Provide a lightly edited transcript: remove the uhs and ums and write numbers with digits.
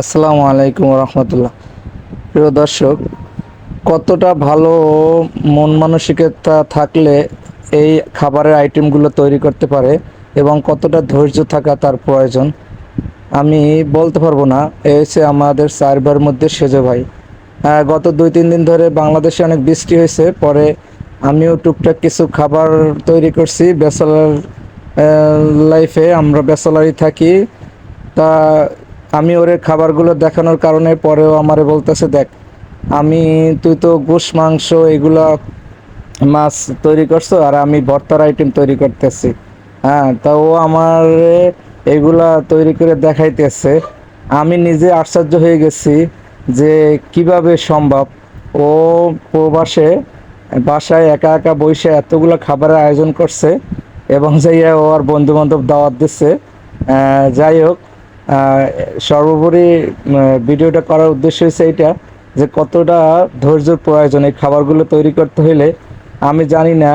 আসসালামু আলাইকুম রহমতুল্লাহ। প্রিয় দর্শক, কতটা ভালো মন মানসিকতা থাকলে এই খাবারের আইটেমগুলো তৈরি করতে পারে এবং কতটা ধৈর্য থাকা তার প্রয়োজন আমি বলতে পারবো না। এই হচ্ছে আমাদের সার্ভার মধ্যে সেজো ভাই। গত 2-3 দিন ধরে বাংলাদেশে অনেক বৃষ্টি হয়েছে, পরে আমিও টুকটাক কিছু খাবার তৈরি করছি। ব্যাচেলার লাইফে আমরা ব্যাচেলারই থাকি। তা আমি ওরে খাবারগুলো দেখানোর কারণে পরেও আমারে বলতেছে, দেখ আমি তুই তো গোশ মাংস এগুলা মাছ তৈরি করছো আর আমি ভর্তার আইটেম তৈরি করতেছি। হ্যাঁ, তা ও আমার এগুলা তৈরি করে দেখাইতেছে। আমি নিজে আশ্চর্য হয়ে গেছি যে কিভাবে সম্ভব। ও প্রবাসে বাসায় একা একা বসে এতগুলো খাবারের আয়োজন করছে এবং যাইয়া ও আর বন্ধু বান্ধব দাওয়াত দিচ্ছে। যাই হোক, আহ, সর্বোপরি ভিডিওটা করার উদ্দেশ্য হচ্ছে এইটা, যে কতটা ধৈর্যের প্রয়োজন এই খাবারগুলো তৈরি করতে হলে। আমি জানি না